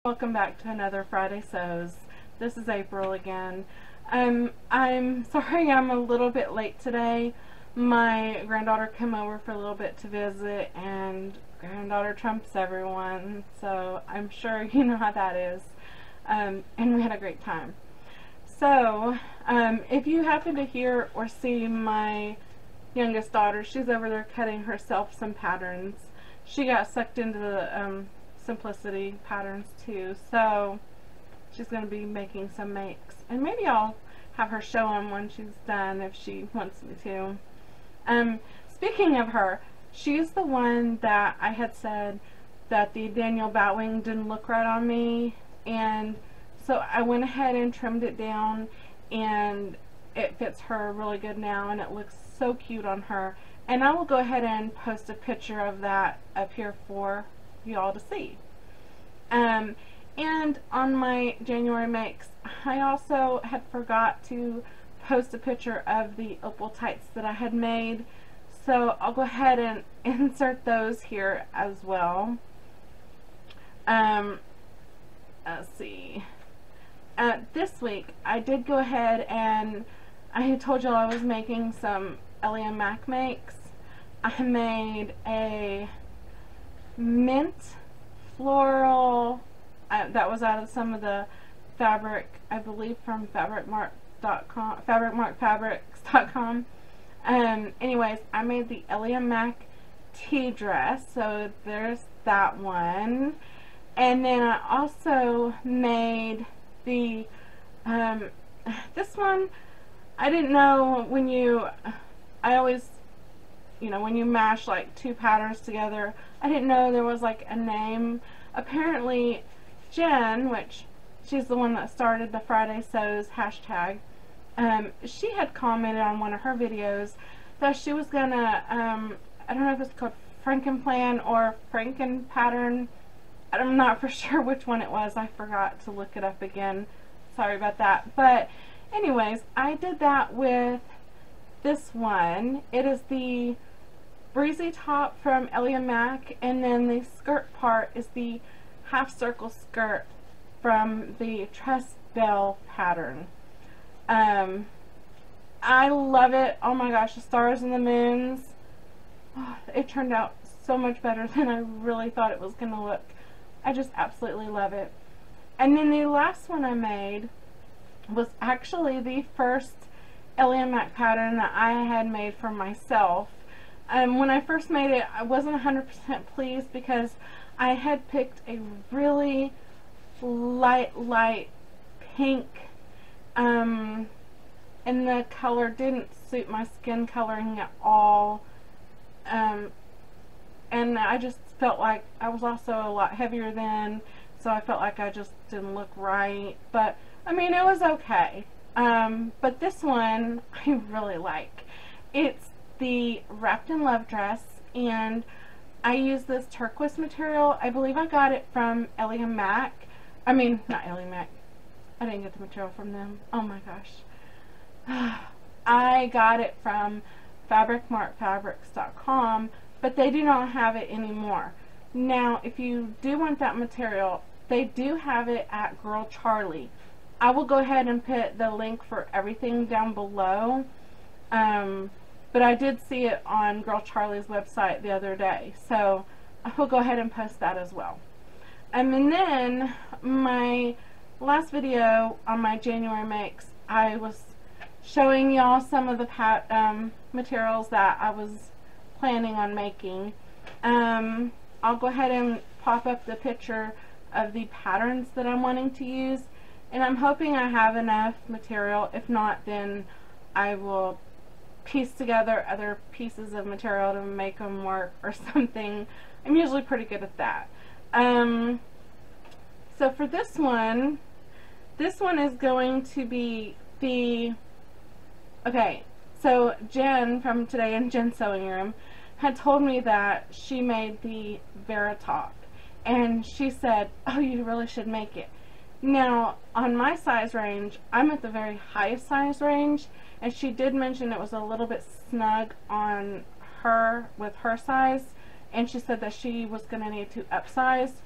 Welcome back to another Fridaysews. This is April again. I'm sorry I'm a little bit late today. My granddaughter came over for a little bit to visit, and granddaughter trumps everyone, so I'm sure you know how that is. And we had a great time. So, if you happen to hear or see my youngest daughter, she's over there cutting herself some patterns. She got sucked into the simplicity patterns too, so she's going to be making some makes, and maybe I'll have her show them when she's done if she wants me to. Speaking of her, she's the one that I had said that the Daniel Batwing didn't look right on me, and so I went ahead and trimmed it down, and it fits her really good now, and it looks so cute on her. And I will go ahead and post a picture of that up here for y'all to see. And on my January makes, I also had forgot to post a picture of the Opal tights that I had made, so I'll go ahead and insert those here as well. Let's see. This week I did go ahead and I had told y'all I was making some Ellie and Mac makes. I made a mint floral that was out of some of the fabric, I believe from fabricmarkfabrics.com. Anyways, I made the Ellie and Mac Tee dress, so there's that one. And then I also made the this one. I didn't know when I always, when you mash like two patterns together, I didn't know there was like a name. Apparently Jen, which she's the one that started the Fridaysews hashtag, she had commented on one of her videos that she was gonna, I don't know if it's called Frankenplan or Frankenpattern. I'm not for sure which one it was. I forgot to look it up again. Sorry about that. But anyways, I did that with this one. It is the Breezy top from Ellie and Mac, and then the skirt part is the half circle skirt from the Trust Belle pattern. I love it. Oh my gosh, the stars and the moons. Oh, it turned out so much better than I really thought it was going to look. I just absolutely love it. And then the last one I made was actually the first Ellie and Mac pattern that I had made for myself. When I first made it, I wasn't 100% pleased because I had picked a really light pink, and the color didn't suit my skin coloring at all, and I just felt like I was also a lot heavier then, so I felt like I just didn't look right. But I mean, it was okay. But this one I really like. It's the Wrapped in Love dress, and I use this turquoise material. I believe I got it from Ellie and Mac. I mean, not Ellie and Mac. I didn't get the material from them. Oh my gosh. I got it from fabricmarkfabrics.com, but they do not have it anymore. Now, if you do want that material, they do have it at Girl Charlie. I will go ahead and put the link for everything down below. But I did see it on Girl Charlie's website the other day, so I will go ahead and post that as well. And then my last video on my January makes, I was showing y'all some of the materials that I was planning on making. I'll go ahead and pop up the picture of the patterns that I'm wanting to use, and I'm hoping I have enough material. If not, then I will piece together other pieces of material to make them work or something. I'm usually pretty good at that. So for this one is going to be the, okay, so Jen from Today in Jen's Sewing Room had told me that she made the Vera top, and she said, oh, you really should make it. Now, on my size range, I'm at the very highest size range, and she did mention it was a little bit snug on her with her size, and she said that she was going to need to upsize.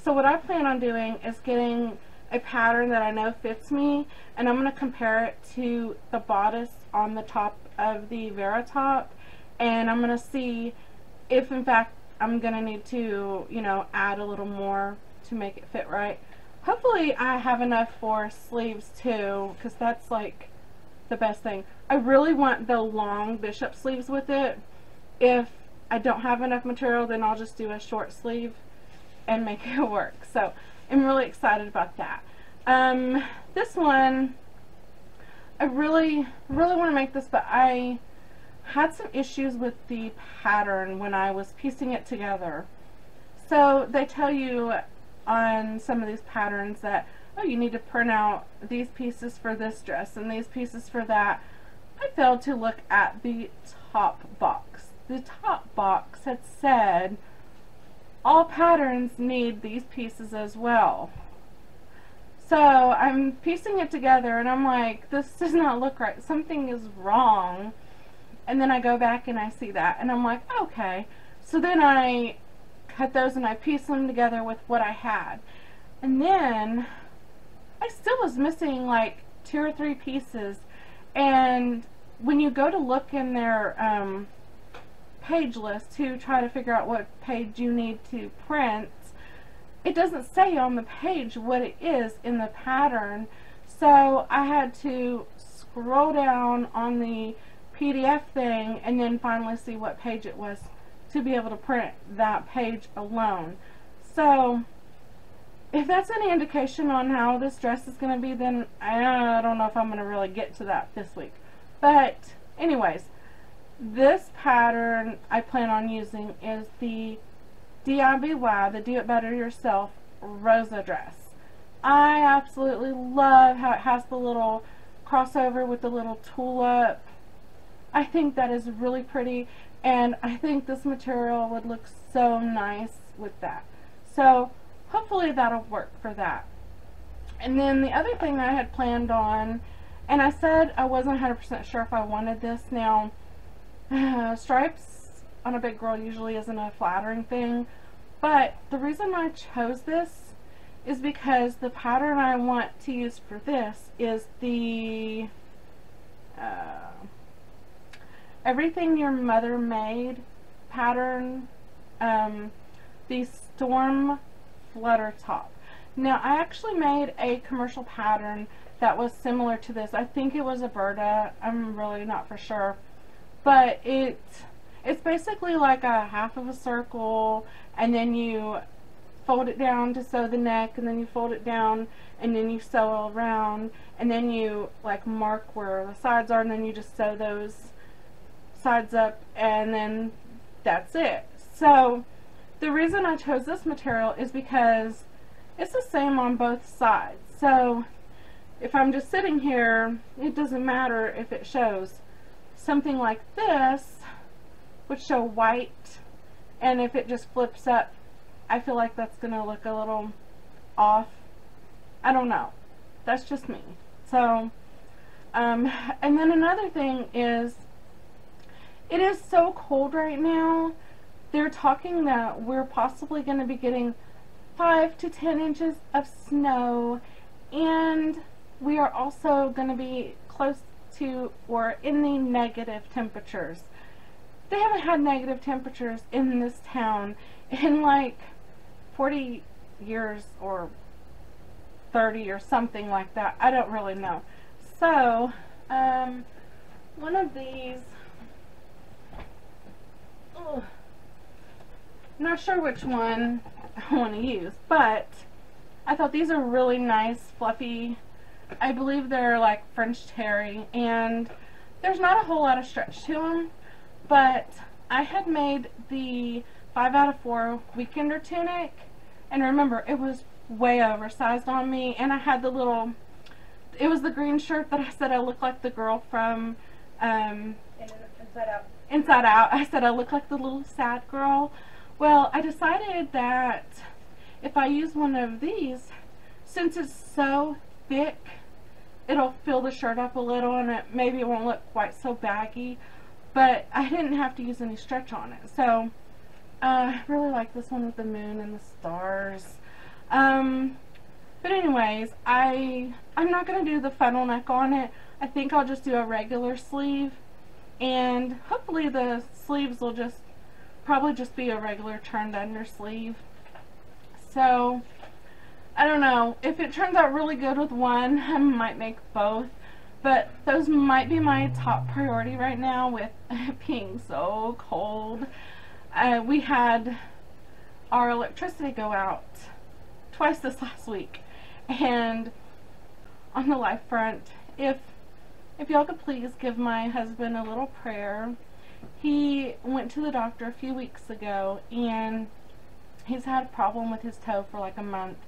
So what I plan on doing is getting a pattern that I know fits me, and I'm going to compare it to the bodice on the top of the Vera top, and I'm going to see if in fact I'm going to need to, you know, add a little more to make it fit right. Hopefully I have enough for sleeves too, because that's like the best thing. I really want the long bishop sleeves with it. If I don't have enough material, then I'll just do a short sleeve and make it work. So I'm really excited about that. This one, I really want to make this, but I had some issues with the pattern when I was piecing it together. So they tell you on some of these patterns that, oh, you need to print out these pieces for this dress and these pieces for that. I failed to look at the top box. The top box had said all patterns need these pieces as well. So I'm piecing it together and I'm like, this does not look right. Something is wrong. And then I go back and I see that and I'm like, okay. So then I cut those and I pieced them together with what I had. And then I still was missing like 2 or 3 pieces. And when you go to look in their page list to try to figure out what page you need to print, it doesn't say on the page what it is in the pattern. So I had to scroll down on the PDF thing and then finally see what page it was to be able to print that page alone. So if that's any indication on how this dress is going to be, then I don't know if I'm going to really get to that this week. But anyways, this pattern I plan on using is the DIY, the Do It Better Yourself Rosa dress. I absolutely love how it has the little crossover with the little tulip. I think that is really pretty, and I think this material would look so nice with that. So hopefully that'll work for that. And then the other thing I had planned on, and I said I wasn't 100% sure if I wanted this. Now, stripes on a big girl usually isn't a flattering thing, but the reason I chose this is because the pattern I want to use for this is the Everything Your Mother Made pattern, the Storm Flutter top. Now, I actually made a commercial pattern that was similar to this. I think it was a Berta. I'm really not for sure. But it's basically like a half of a circle, and then you fold it down to sew the neck, and then you fold it down, and then you sew around, and then you like mark where the sides are, and then you just sew those sides up, and then that's it. So the reason I chose this material is because it's the same on both sides. So if I'm just sitting here, it doesn't matter if it shows. Something like this would show white, and if it just flips up, I feel like that's going to look a little off. I don't know. That's just me. So, and then another thing is, it is so cold right now. They're talking that we're possibly going to be getting 5 to 10 inches of snow, and we are also going to be close to or in the negative temperatures. They haven't had negative temperatures in this town in like 40 years or 30 or something like that. I don't really know. So, one of these, not sure which one I want to use, but I thought these are really nice, fluffy. I believe they're like French terry, and there's not a whole lot of stretch to them, but I had made the 5 out of 4 weekender tunic, and remember, it was way oversized on me, and I had the little, it was the green shirt that I said I looked like the girl from Inside Out. Inside Out. I said I look like the little sad girl. Well, I decided that if I use one of these, since it's so thick, it'll fill the shirt up a little, and maybe it won't look quite so baggy, but I didn't have to use any stretch on it. So I really like this one with the moon and the stars. But anyways, I'm not going to do the funnel neck on it. I think I'll just do a regular sleeve, and hopefully the sleeves will probably just be a regular turned under sleeve. So I don't know, if it turns out really good with one, I might make both, but those might be my top priority right now with it being so cold. We had our electricity go out twice this last week, and on the life front, if y'all could please give my husband a little prayer. He went to the doctor a few weeks ago, and he's had a problem with his toe for like a month,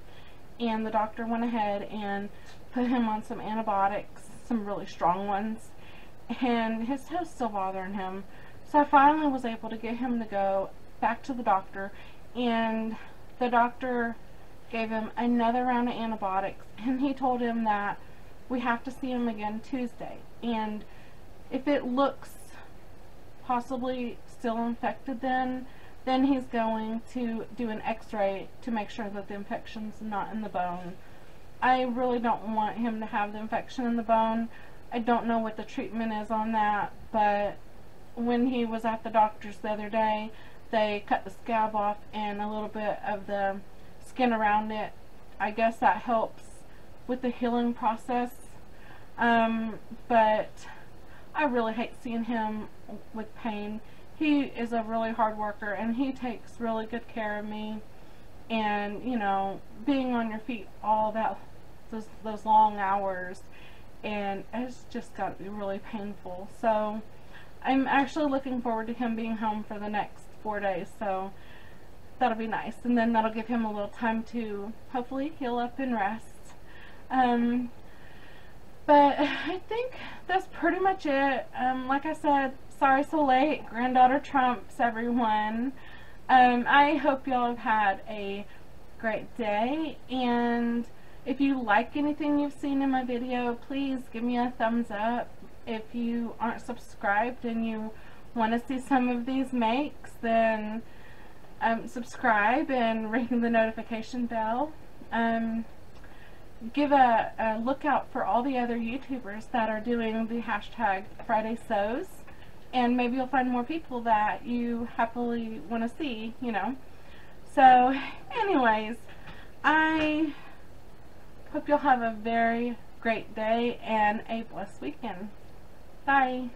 and the doctor went ahead and put him on some antibiotics, some really strong ones, and his toe's still bothering him. So I finally was able to get him to go back to the doctor, and the doctor gave him another round of antibiotics, and he told him that we have to see him again Tuesday, and if it looks possibly still infected, then he's going to do an x-ray to make sure that the infection's not in the bone. I really don't want him to have the infection in the bone. I don't know what the treatment is on that, but when he was at the doctor's the other day, they cut the scab off and a little bit of the skin around it. I guess that helps with the healing process, but I really hate seeing him with pain. He is a really hard worker, and he takes really good care of me, and you know, being on your feet all those long hours, and it's just got to be really painful. So I'm actually looking forward to him being home for the next 4 days, so that'll be nice, and then that'll give him a little time to hopefully heal up and rest. But I think that's pretty much it. Like I said, sorry so late. Granddaughter trumps everyone. I hope y'all have had a great day, and if you like anything you've seen in my video, please give me a thumbs up. If you aren't subscribed and you want to see some of these makes, then subscribe and ring the notification bell. Give a look out for all the other YouTubers that are doing the hashtag Fridaysews, and maybe you'll find more people that you happily want to see, you know. So anyways, I hope you'll have a very great day and a blessed weekend. Bye.